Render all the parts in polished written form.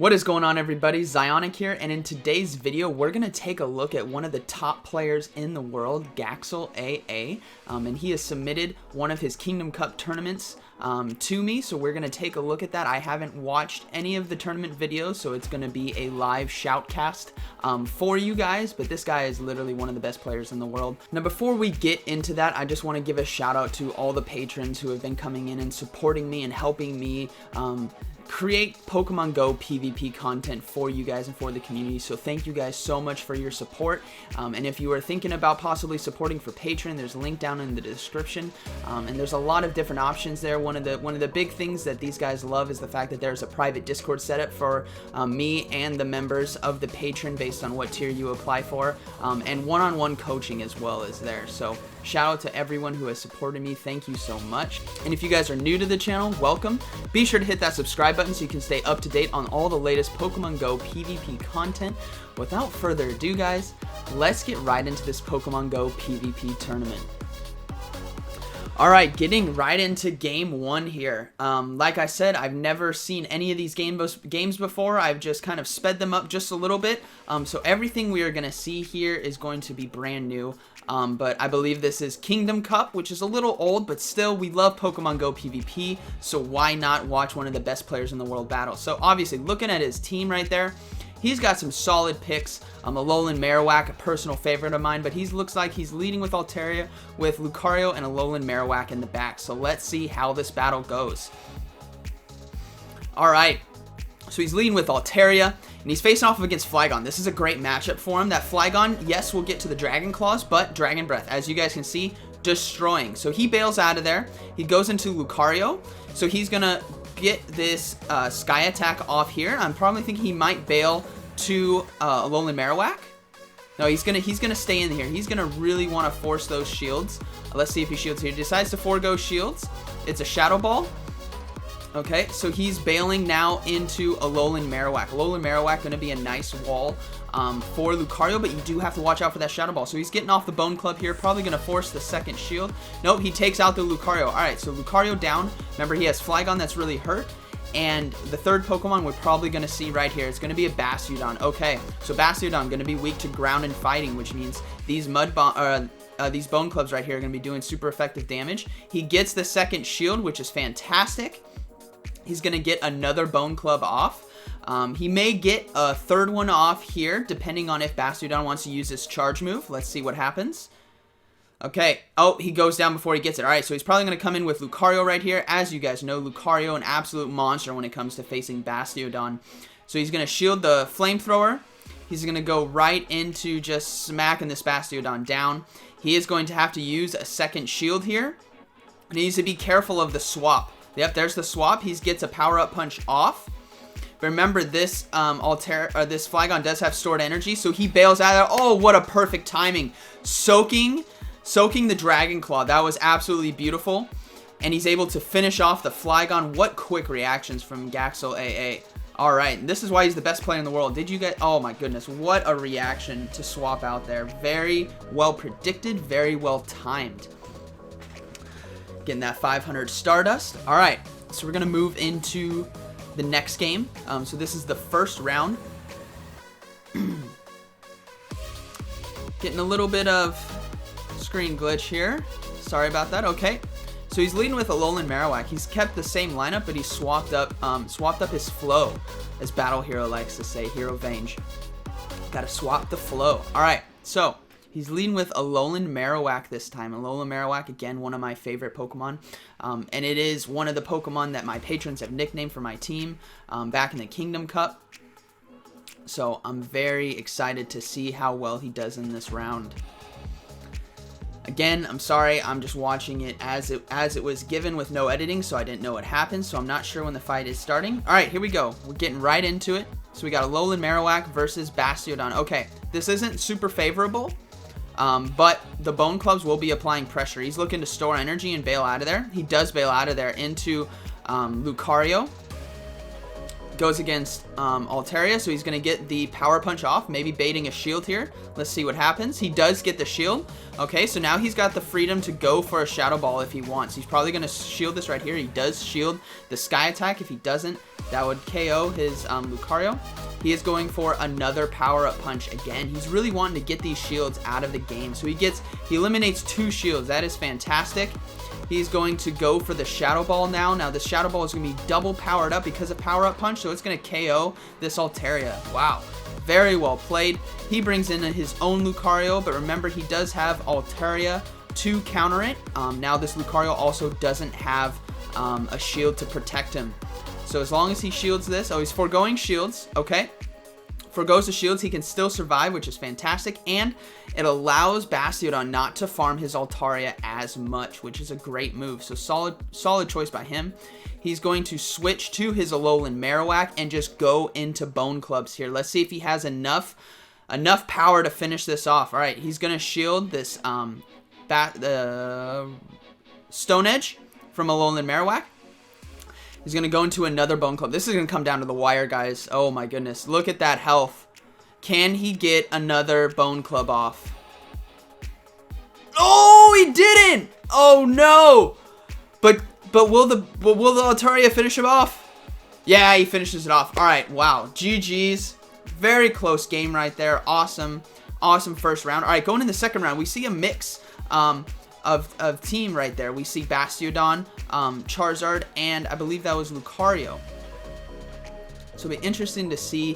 What is going on, everybody? Zyonik here, and in today's video we're going to take a look at one of the top players in the world, GalexAA, and he has submitted one of his Kingdom Cup tournaments to me, so we're going to take a look at that. I haven't watched any of the tournament videos, so it's going to be a live shoutcast for you guys, but this guy is literally one of the best players in the world. Now, before we get into that, I just want to give a shout out to all the patrons who have been coming in and supporting me and helping me create Pokemon Go PvP content for you guys and for the community. So thank you guys so much for your support, and if you are thinking about possibly supporting for Patreon, there's a link down in the description, and there's a lot of different options there. One of the big things that these guys love is the fact that there's a private Discord setup for me and the members of the Patreon based on what tier you apply for, and one-on-one coaching as well is there. So shout out to everyone who has supported me. Thank you so much. And if you guys are new to the channel, welcome. Be sure to hit that subscribe button so you can stay up to date on all the latest Pokemon Go PvP content. Without further ado, guys, let's get right into this Pokemon Go PvP tournament. Alright, getting right into game one here. Like I said, I've never seen any of these games before. I've just kind of sped them up just a little bit. So everything we are going to see here is going to be brand new. But I believe this is Kingdom Cup, which is a little old, but still, we love Pokemon Go PvP, so why not watch one of the best players in the world battle? So obviously, looking at his team right there, he's got some solid picks. Alolan Marowak, a personal favorite of mine, but he looks like he's leading with Altaria, with Lucario and Alolan Marowak in the back. So let's see how this battle goes. Alright, so he's leading with Altaria, and he's facing off against Flygon. This is a great matchup for him. That Flygon, yes, will get to the Dragon Claws, but Dragon Breath, as you guys can see, destroying. So he bails out of there. He goes into Lucario, so he's going to get this Sky Attack off here. I'm probably thinking he might bail to Alolan Marowak. No, he's gonna stay in here. He's gonna really want to force those shields. Let's see if he shields here. He decides to forego shields. It's a Shadow Ball. Okay, so he's bailing now into Alolan Marowak. Alolan Marowak going to be a nice wall for Lucario, but you do have to watch out for that Shadow Ball. So he's getting off the Bone Club here, probably going to force the second shield. Nope, he takes out the Lucario. Alright, so Lucario down. Remember, he has Flygon that's really hurt. And the third Pokemon we're probably going to see right here, it's going to be a Bastiodon. Okay, so Bastiodon going to be weak to ground and fighting, which means these these Bone Clubs right here are going to be doing super effective damage. He gets the second shield, which is fantastic. He's going to get another Bone Club off. He may get a third one off here, depending on if Bastiodon wants to use his charge move. Let's see what happens. Okay. Oh, he goes down before he gets it. Alright, so he's probably going to come in with Lucario right here. As you guys know, Lucario, an absolute monster when it comes to facing Bastiodon. So he's going to shield the Flamethrower. He's going to go right into just smacking this Bastiodon down. He is going to have to use a second shield here. And he needs to be careful of the swap. Yep, there's the swap. He gets a power-up punch off. But remember, this this Flygon does have stored energy, so he bails out of there. Oh, what a perfect timing. Soaking the Dragon Claw. That was absolutely beautiful. And he's able to finish off the Flygon. What quick reactions from GalexAA. Alright, this is why he's the best player in the world. Did you get... Oh my goodness, what a reaction to swap out there. Very well predicted, very well timed. Getting that 500 Stardust. Alright, so we're going to move into the next game. So this is the first round. Getting a little bit of screen glitch here. Sorry about that. Okay, so he's leading with Alolan Marowak. He's kept the same lineup, but he swapped up his flow, as Battle Hero likes to say, Hero Vange. Gotta swap the flow. Alright, so he's leading with Alolan Marowak this time. Alolan Marowak, again, one of my favorite Pokemon. And it is one of the Pokemon that my patrons have nicknamed for my team back in the Kingdom Cup. So I'm very excited to see how well he does in this round. Again, I'm sorry, I'm just watching it as it was given with no editing, so I didn't know what happened, so I'm not sure when the fight is starting. Alright, here we go. We're getting right into it. So we got Alolan Marowak versus Bastiodon. Okay, this isn't super favorable. But the Bone Clubs will be applying pressure. He's looking to store energy and bail out of there. He does bail out of there into Lucario. goes against Altaria, so he's going to get the power punch off, maybe baiting a shield here. Let's see what happens. He does get the shield. Okay, so now he's got the freedom to go for a Shadow Ball if he wants. He's probably going to shield this right here. He does shield the Sky Attack. If he doesn't, that would KO his Lucario. He is going for another power-up punch again. He's really wanting to get these shields out of the game. So he eliminates 2 shields. That is fantastic. He's going to go for the Shadow Ball now. Now, the Shadow Ball is going to be double powered up because of Power Up Punch, so it's going to KO this Altaria. Wow. Very well played. He brings in his own Lucario, but remember, he does have Altaria to counter it. Now, this Lucario also doesn't have a shield to protect him. So, as long as he shields this... Oh, he's foregoing shields. Okay. Forgoes the shields, he can still survive, which is fantastic, and it allows Bastiodon not to farm his Altaria as much, which is a great move. So solid choice by him. He's going to switch to his Alolan Marowak and just go into Bone Clubs here. Let's see if he has enough power to finish this off. All right, he's going to shield this Stone Edge from Alolan Marowak. He's going to go into another Bone Club. This is going to come down to the wire, guys. Oh, my goodness. Look at that health. Can he get another Bone Club off? Oh, he didn't! Oh, no! But will the Altaria finish him off? Yeah, he finishes it off. All right, wow. GG's. Very close game right there. Awesome. Awesome first round. All right, going in the second round, we see a mix of team right there. We see Bastiodon, Charizard, and I believe that was Lucario. So it'll be interesting to see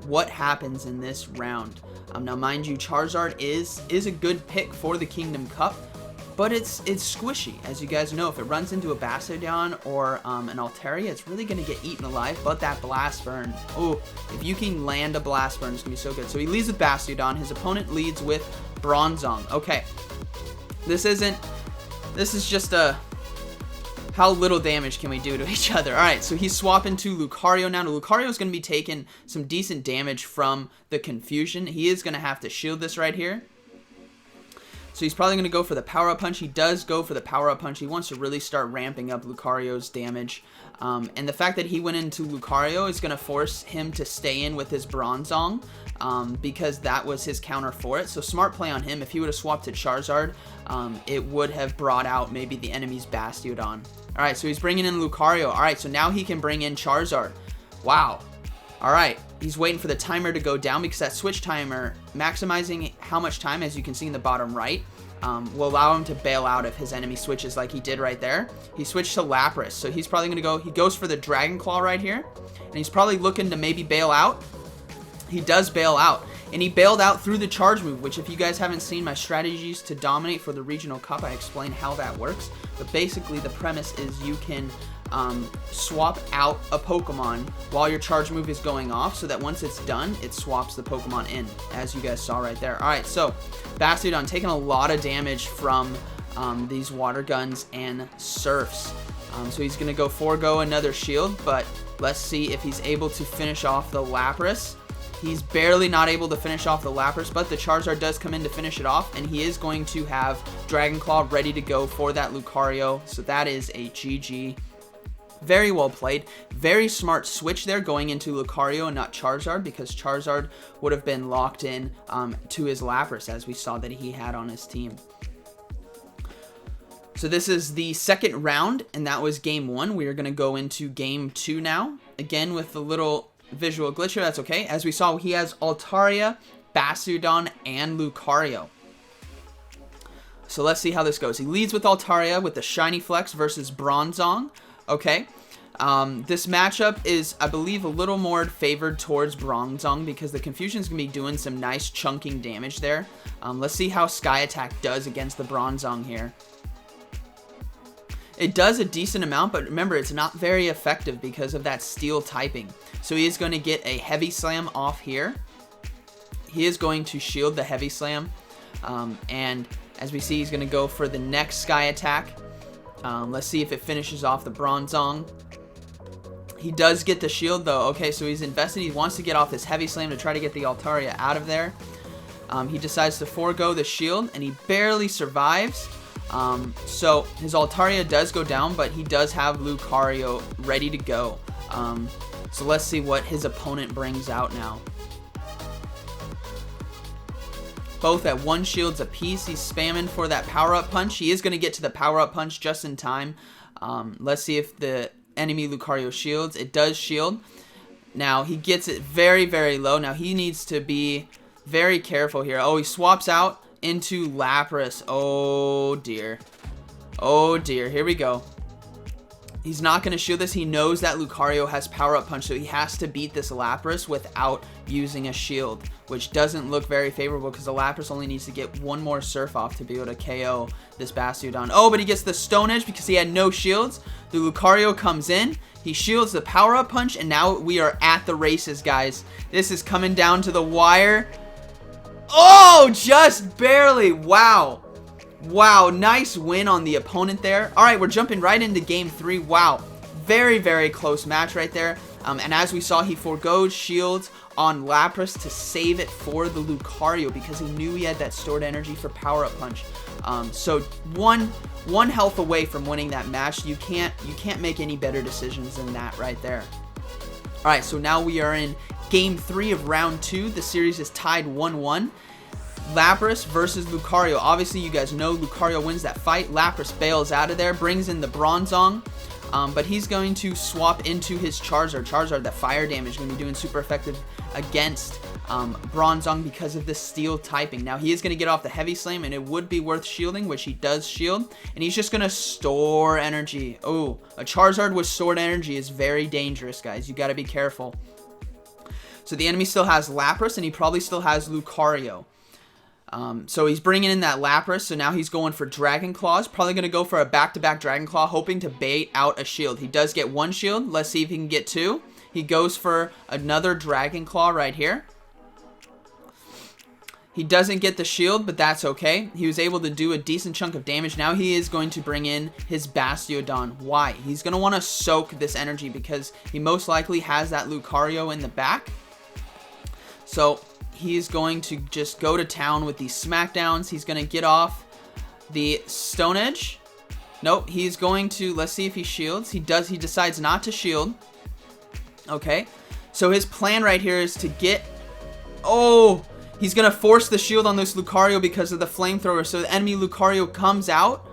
what happens in this round. Now, mind you, Charizard is a good pick for the Kingdom Cup, but it's squishy, as you guys know. If it runs into a Bastiodon or an Altaria, it's really going to get eaten alive. But that Blast Burn, oh, if you can land a Blast Burn, it's going to be so good. So he leads with Bastiodon. His opponent leads with Bronzong. Okay. This is just how little damage can we do to each other. Alright, so he's swapping to Lucario now. Lucario is going to be taking some decent damage from the Confusion. He is going to have to shield this right here. So he's probably going to go for the Power-Up Punch. He does go for the Power-Up Punch. He wants to really start ramping up Lucario's damage. And the fact that he went into Lucario is going to force him to stay in with his Bronzong, because that was his counter for it. So smart play on him. If he would have swapped to Charizard, it would have brought out maybe the enemy's Bastiodon. Alright, so he's bringing in Lucario. Alright, so now he can bring in Charizard. Wow. Alright, he's waiting for the timer to go down because that switch timer, maximizing how much time, as you can see in the bottom right, will allow him to bail out if his enemy switches like he did right there. He switched to Lapras, so he's probably going to go, he goes for the Dragon Claw right here, and he's probably looking to maybe bail out. He does bail out, and he bailed out through the charge move, which if you guys haven't seen my strategies to dominate for the Regional Cup, I explain how that works. But basically the premise is you can swap out a Pokemon while your charge move is going off, so that once it's done, it swaps the Pokemon in, as you guys saw right there. Alright, so Bastiodon taking a lot of damage from these Water Guns and Surfs. So he's going to go forego another shield, but let's see if he's able to finish off the Lapras. He's barely not able to finish off the Lapras, but the Charizard does come in to finish it off, and he is going to have Dragon Claw ready to go for that Lucario, so that is a GG. Very well played. Very smart switch there going into Lucario and not Charizard, because Charizard would have been locked in to his Lapras, as we saw that he had on his team. So this is the second round, and that was game 1. We are going to go into game 2 now. Again, with the little visual glitch here, that's okay. As we saw, he has Altaria, Bastiodon, and Lucario. So let's see how this goes. He leads with Altaria with the Shiny Flex versus Bronzong. Okay. This matchup is, I believe, a little more favored towards Bronzong because the Confusion's going to be doing some nice chunking damage there. Let's see how Sky Attack does against the Bronzong here. It does a decent amount, but remember, it's not very effective because of that steel typing. So he is going to get a Heavy Slam off here. He is going to shield the Heavy Slam. And as we see, he's going to go for the next Sky Attack. Let's see if it finishes off the Bronzong. He does get the shield, though. Okay, so he's invested. He wants to get off this Heavy Slam to try to get the Altaria out of there. He decides to forego the shield, and he barely survives. So his Altaria does go down, but he does have Lucario ready to go. So let's see what his opponent brings out now. Both at 1 shields apiece. He's spamming for that power-up punch. He is going to get to the power-up punch just in time. Let's see if the enemy Lucario shields. It does shield. Now, he gets it very, very low. Now, he needs to be very careful here. Oh, he swaps out into Lapras. Oh, dear. Oh, dear. Here we go. He's not going to shield this. He knows that Lucario has power-up punch, so he has to beat this Lapras without using a shield, which doesn't look very favorable because the Lapras only needs to get 1 more Surf off to be able to KO this Bastiodon. Oh, but he gets the Stone Edge because he had no shields. The Lucario comes in. He shields the power-up punch, and now we are at the races, guys. This is coming down to the wire. Oh, just barely. Wow. Wow, nice win on the opponent there. All right, we're jumping right into game 3. Wow, very, very close match right there. And as we saw, he forgoes shields on Lapras to save it for the Lucario because he knew he had that stored energy for power-up punch. So one health away from winning that match. You can't make any better decisions than that right there. All right, so now we are in game 3 of round 2. The series is tied 1-1. Lapras versus Lucario. Obviously, you guys know Lucario wins that fight. Lapras bails out of there, brings in the Bronzong, but he's going to swap into his Charizard. Charizard, that fire damage, going to be doing super effective against Bronzong because of the steel typing. Now, he is going to get off the Heavy Slam, and it would be worth shielding, which he does shield, and he's just going to store energy. Oh, a Charizard with stored energy is very dangerous, guys. You got to be careful. So the enemy still has Lapras, and he probably still has Lucario. So he's bringing in that Lapras, so now he's going for Dragon Claws. Probably going to go for a back-to-back Dragon Claw, hoping to bait out a shield. He does get 1 shield. Let's see if he can get 2. He goes for another Dragon Claw right here. He doesn't get the shield, but that's okay. He was able to do a decent chunk of damage. Now he is going to bring in his Bastiodon. Why? He's going to want to soak this energy because he most likely has that Lucario in the back. So he's going to just go to town with these smackdowns. He's going to get off the Stone Edge. Nope, he's going to, let's see if he shields. He does, he decides not to shield. Okay, so his plan right here is to get, oh, he's going to force the shield on this Lucario because of the flamethrower. So the enemy Lucario comes out.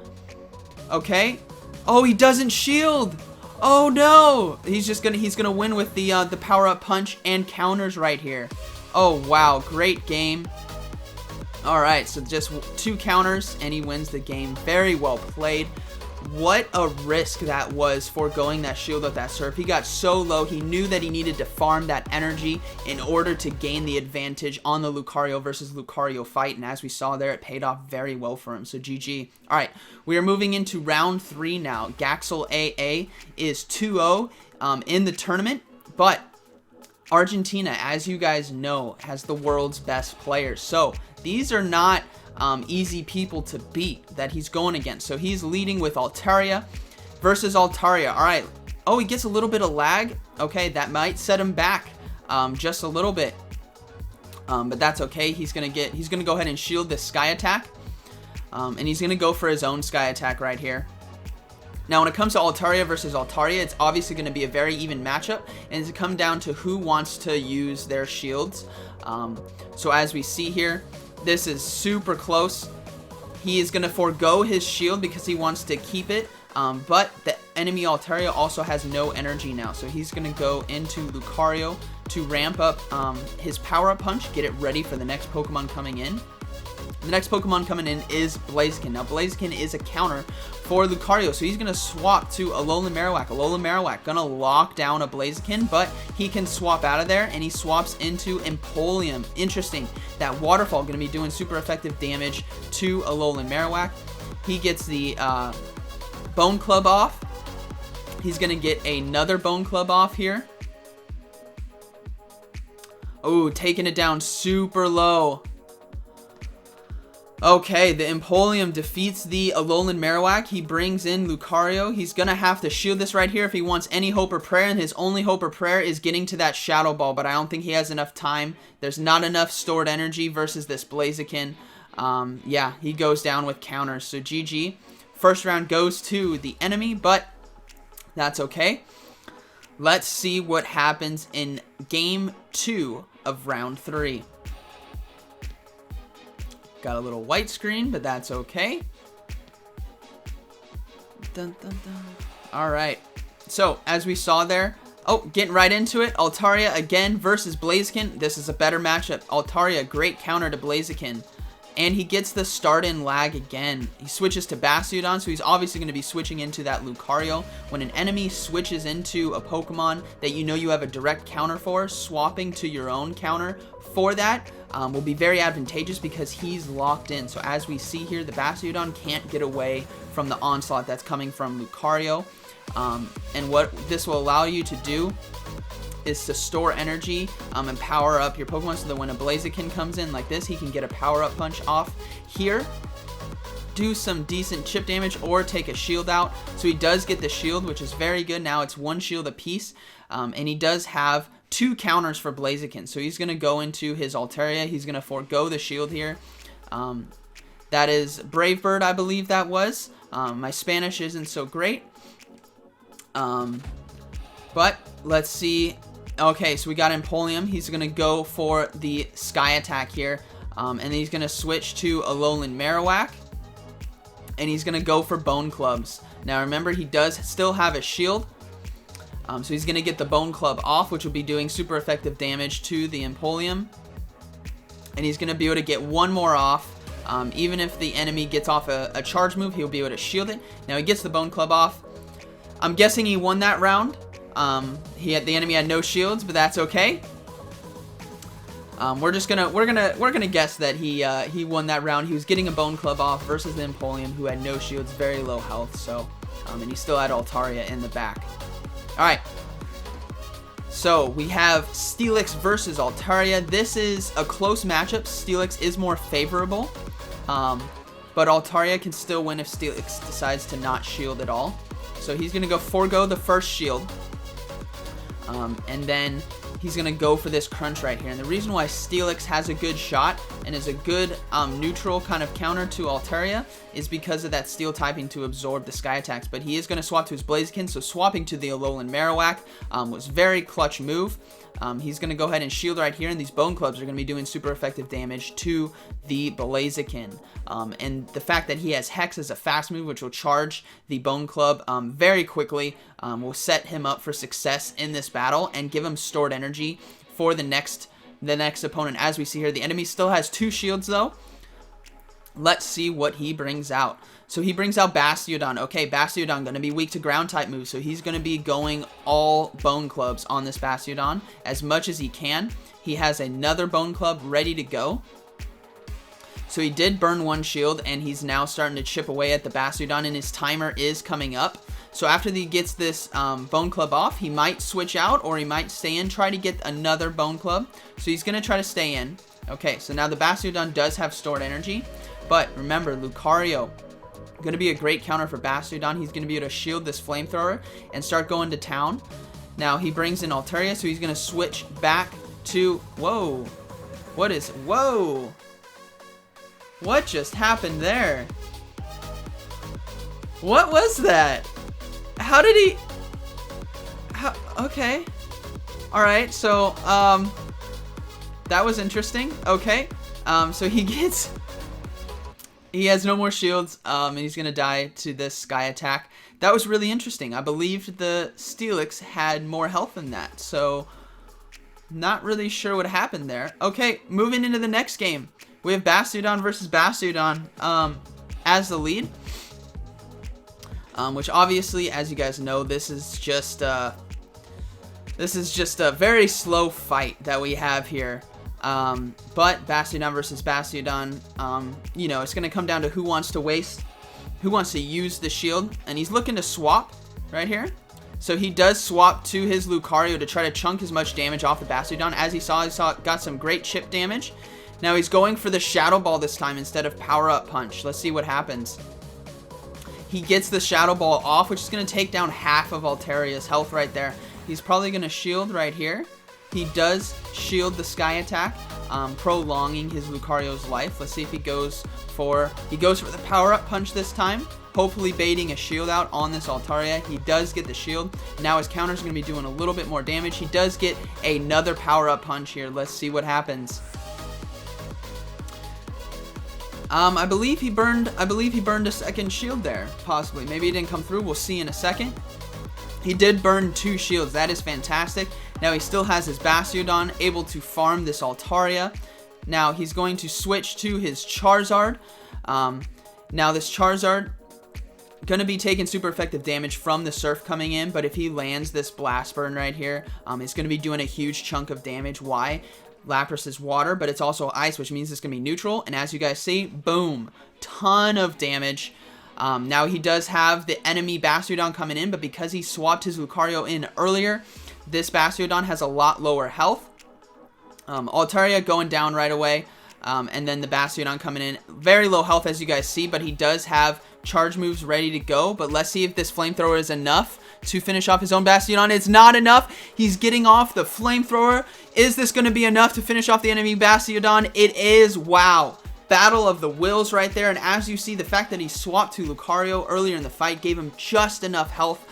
Okay, oh, he doesn't shield. Oh no, he's gonna win with the power-up punch and counters right here. Oh, wow. Great game. All right, so just 2 counters, and he wins the game. Very well played. What a risk that was foregoing that shield with that Surf. He got so low. He knew that he needed to farm that energy in order to gain the advantage on the Lucario versus Lucario fight. And as we saw there, it paid off very well for him. So GG. All right, we are moving into round 3 now. GalexAA is 2-0 in the tournament, but Argentina, as you guys know, has the world's best players. So these are not easy people to beat that he's going against. So he's leading with Altaria versus Altaria. All right. Oh, he gets a little bit of lag. Okay, that might set him back just a little bit. But that's okay. He's gonna go ahead and shield this Sky Attack. And he's gonna go for his own Sky Attack right here. Now, when it comes to Altaria versus Altaria, it's obviously going to be a very even matchup, and it's come down to who wants to use their shields. So as we see here, this is super close. He is going to forego his shield because he wants to keep it, but the enemy Altaria also has no energy now, so he's going to go into Lucario to ramp up his power-up punch, get it ready for the next Pokemon coming in. The next Pokemon coming in is Blaziken. Now, Blaziken is a counter for Lucario, so he's going to swap to Alolan Marowak. Alolan Marowak going to lock down a Blaziken, but he can swap out of there, and he swaps into Empoleon. Interesting. That Waterfall going to be doing super effective damage to Alolan Marowak. He gets the Bone Club off. He's going to get another Bone Club off here. Oh, taking it down super low. Okay, the Empoleon defeats the Alolan Marowak. He brings in Lucario. He's going to have to shield this right here if he wants any hope or prayer, and his only hope or prayer is getting to that Shadow Ball, but I don't think he has enough time. There's not enough stored energy versus this Blaziken. Yeah, he goes down with counters, so GG. First round goes to the enemy, but that's okay. Let's see what happens in game 2 of round 3. Got a little white screen, but that's okay. Dun, dun, dun. All right. So, as we saw there, getting right into it, Altaria again versus Blaziken. This is a better matchup. Altaria, great counter to Blaziken. And he gets the start-in lag again. He switches to Bastiodon, so he's obviously going to be switching into that Lucario. When an enemy switches into a Pokemon that you know you have a direct counter for, swapping to your own counter for that will be very advantageous because he's locked in. So as we see here, the Bastiodon can't get away from the onslaught that's coming from Lucario. And what this will allow you to do is to store energy and power up your Pokemon so that when a Blaziken comes in like this, he can get a power-up punch off here, do some decent chip damage, or take a shield out. So he does get the shield, which is very good. Now it's 1 shield apiece, and he does have 2 counters for Blaziken. So he's going to go into his Altaria. He's going to forego the shield here. That is Brave Bird, I believe that was. My Spanish isn't so great. But let's see. Okay, so we got Empoleon. He's going to go for the Sky Attack here. And then he's going to switch to a Alolan Marowak. And he's going to go for Bone Clubs. Now remember, he does still have a shield. So he's going to get the Bone Club off, which will be doing super effective damage to the Empoleon. And he's going to be able to get 1 more off. Even if the enemy gets off a charge move, he'll be able to shield it. Now he gets the Bone Club off. I'm guessing he won that round. The enemy had no shields, but that's okay. We're gonna guess that he won that round. He was getting a Bone Club off versus the Empoleon, who had no shields, very low health. So, and he still had Altaria in the back. All right. So we have Steelix versus Altaria. This is a close matchup. Steelix is more favorable, but Altaria can still win if Steelix decides to not shield at all. So he's gonna go forego the first shield. And then he's going to go for this crunch right here. And the reason why Steelix has a good shot and is a good neutral kind of counter to Altaria is because of that steel typing to absorb the Sky Attacks. But he is going to swap to his Blaziken, so swapping to the Alolan Marowak was very clutch move. He's going to go ahead and shield right here, and these Bone Clubs are going to be doing super effective damage to the Blaziken. And the fact that he has Hex as a fast move, which will charge the Bone Club very quickly, will set him up for success in this battle and give him stored energy for the next opponent. As we see here, the enemy still has 2 shields though. Let's see what he brings out. So he brings out Bastiodon. Okay, Bastiodon going to be weak to ground type moves, so he's going to be going all Bone Clubs on this Bastiodon as much as he can. He has another Bone Club ready to go. So he did burn 1 shield, and he's now starting to chip away at the Bastiodon, and his timer is coming up. So after he gets this Bone Club off, he might switch out, or he might stay in, try to get another Bone Club. So he's going to try to stay in. Okay, so now the Bastiodon does have stored energy, but remember, Lucario, going to be a great counter for Bastiodon. He's going to be able to shield this Flamethrower and start going to town. Now he brings in Altaria, so he's going to switch back to... Whoa. Whoa. What just happened there? What was that? How did he... Okay. Alright, so, that was interesting. Okay. So he has no more shields, and he's going to die to this Sky Attack. That was really interesting. I believed the Steelix had more health than that, so not really sure what happened there. Okay, moving into the next game. We have Bastiodon versus Bastiodon as the lead, which obviously, as you guys know, this is just a very slow fight that we have here. But Bastiodon versus Bastiodon, you know, it's going to come down to who wants to use the shield, and he's looking to swap right here. So he does swap to his Lucario to try to chunk as much damage off the Bastiodon. As he saw got some great chip damage. Now he's going for the Shadow Ball this time instead of Power Up Punch. Let's see what happens. He gets the Shadow Ball off, which is going to take down half of Altaria's health right there. He's probably going to shield right here. He does shield the Sky Attack, prolonging his Lucario's life. Let's see if he goes for the Power Up Punch this time. hopefully baiting a shield out on this Altaria. He does get the shield. Now his counter's going to be doing a little bit more damage. He does get another power-up punch here. Let's see what happens. I believe he burned a second shield there, possibly. Maybe it didn't come through. We'll see in a second. He did burn 2 shields. That is fantastic. Now he still has his Bastiodon, able to farm this Altaria. Now he's going to switch to his Charizard. Now this Charizard going to be taking super effective damage from the Surf coming in, but if he lands this Blast Burn right here, it's going to be doing a huge chunk of damage. Why? Lapras is water, but it's also ice, which means it's going to be neutral. And as you guys see, boom, ton of damage. Now he does have the enemy Bastiodon coming in, but because he swapped his Lucario in earlier, this Bastiodon has a lot lower health. Altaria going down right away, and then the Bastiodon coming in. Very low health as you guys see, but he does have charge moves ready to go. But let's see if this Flamethrower is enough to finish off his own Bastiodon. It's not enough. He's getting off the Flamethrower. Is this going to be enough to finish off the enemy Bastiodon? It is. Wow. Battle of the wills right there. And as you see, the fact that he swapped to Lucario earlier in the fight gave him just enough health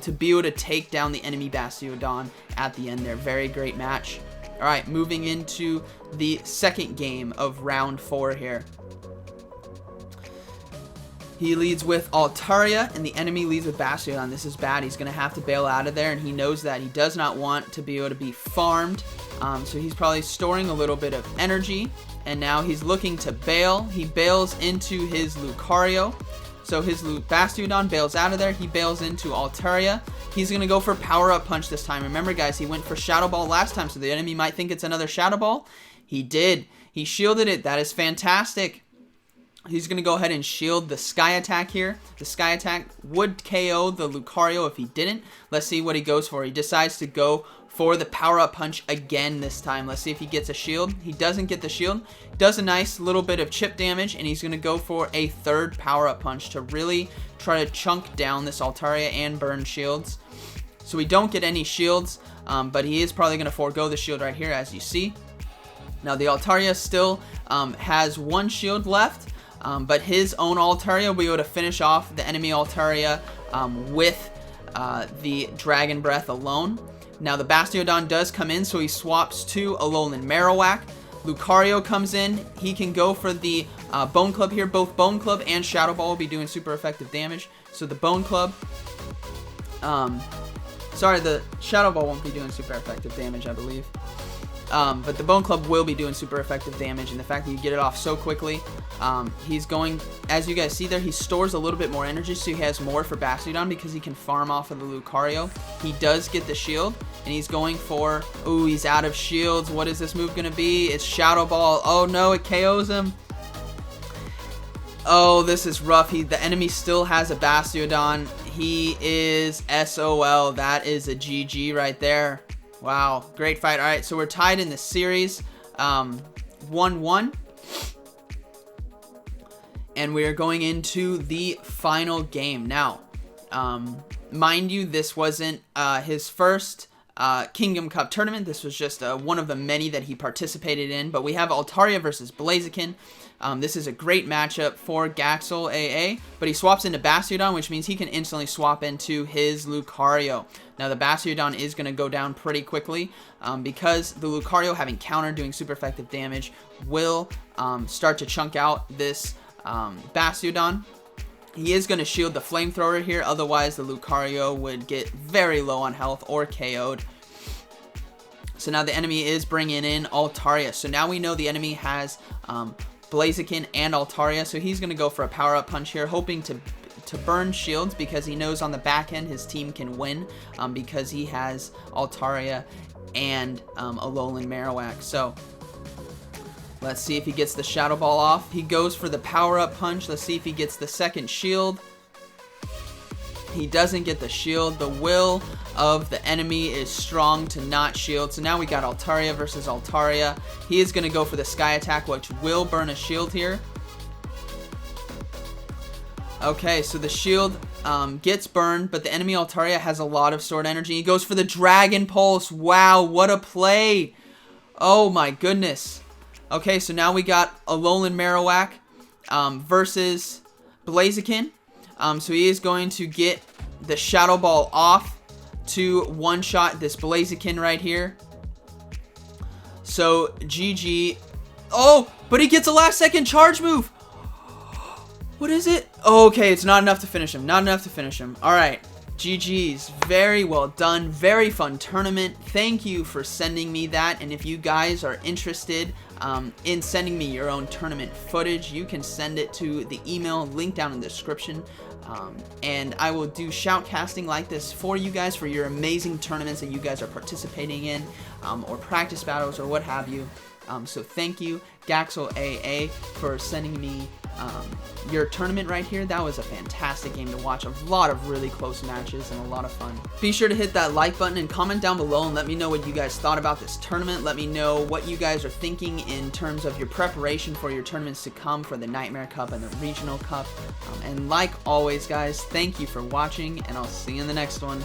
to be able to take down the enemy Bastiodon at the end there. Very great match. All right, moving into the second game of round 4 here. He leads with Altaria, and the enemy leads with Bastiodon. This is bad. He's going to have to bail out of there, and he knows that. He does not want to be able to be farmed, so he's probably storing a little bit of energy, and now he's looking to bail. He bails into his Lucario, so his Bastiodon bails out of there. He bails into Altaria. He's going to go for Power-Up Punch this time. Remember, guys, he went for Shadow Ball last time, so the enemy might think it's another Shadow Ball. He did. He shielded it. That is fantastic. He's going to go ahead and shield the Sky Attack here. The Sky Attack would KO the Lucario if he didn't. Let's see what he goes for. He decides to go for the Power-Up Punch again this time. Let's see if he gets a shield. He doesn't get the shield. Does a nice little bit of chip damage, and he's going to go for a third Power-Up Punch to really try to chunk down this Altaria and burn shields. So we don't get any shields, but he is probably going to forego the shield right here, as you see. Now the Altaria still has 1 shield left. But his own Altaria will be able to finish off the enemy Altaria with the Dragon Breath alone. Now the Bastiodon does come in, so he swaps to Alolan Marowak. Lucario comes in. He can go for the Bone Club here. Both Bone Club and Shadow Ball will be doing super effective damage. So the Bone Club... sorry, the Shadow Ball won't be doing super effective damage, I believe. But the Bone Club will be doing super effective damage, and the fact that you get it off so quickly, he's going, as you guys see there, he stores a little bit more energy, so he has more for Bastiodon because he can farm off of the Lucario. He does get the shield, and he's going for, ooh, he's out of shields. What is this move going to be? It's Shadow Ball. Oh no, it KOs him. Oh, this is rough. The enemy still has a Bastiodon. He is SOL. That is a GG right there. Wow, great fight. All right, so we're tied in the series, 1-1. And we are going into the final game. Now, mind you, this wasn't his first Kingdom Cup tournament. This was just one of the many that he participated in. But we have Altaria versus Blaziken. This is a great matchup for GalexAA, but he swaps into Bastiodon, which means he can instantly swap into his Lucario. Now the Bastiodon is going to go down pretty quickly because the Lucario, having counter, doing super effective damage, will start to chunk out this Bastiodon. He is going to shield the Flamethrower here, otherwise the Lucario would get very low on health or KO'd. So now the enemy is bringing in Altaria. So now we know the enemy has Blaziken and Altaria, so he's going to go for a Power-Up Punch here, hoping to burn shields because he knows on the back end his team can win because he has Altaria and Alolan Marowak. So let's see if he gets the Shadow Ball off. He goes for the Power-Up Punch. Let's see if he gets the second shield. He doesn't get the shield. The will of the enemy is strong to not shield. So now we got Altaria versus Altaria. He is going to go for the Sky Attack, which will burn a shield here. Okay, so the shield gets burned, but the enemy Altaria has a lot of stored energy. He goes for the Dragon Pulse. Wow, what a play. Oh my goodness. Okay, so now we got Alolan Marowak versus Blaziken. So he is going to get the Shadow Ball off to one-shot this Blaziken right here. So GG. Oh, but he gets a last-second charge move. What is it? Oh, okay, it's not enough to finish him. Not enough to finish him. All right. GG's. Very well done. Very fun tournament. Thank you for sending me that. And if you guys are interested in sending me your own tournament footage, you can send it to the email link down in the description. And I will do shoutcasting like this for you guys for your amazing tournaments that you guys are participating in, or practice battles or what have you. So thank you, GalexAA, for sending me your tournament right here. That was a fantastic game to watch. A lot of really close matches and a lot of fun. Be sure to hit that like button and comment down below and let me know what you guys thought about this tournament. Let me know what you guys are thinking in terms of your preparation for your tournaments to come for the Nightmare Cup and the Regional Cup. And like always, guys, thank you for watching, and I'll see you in the next one.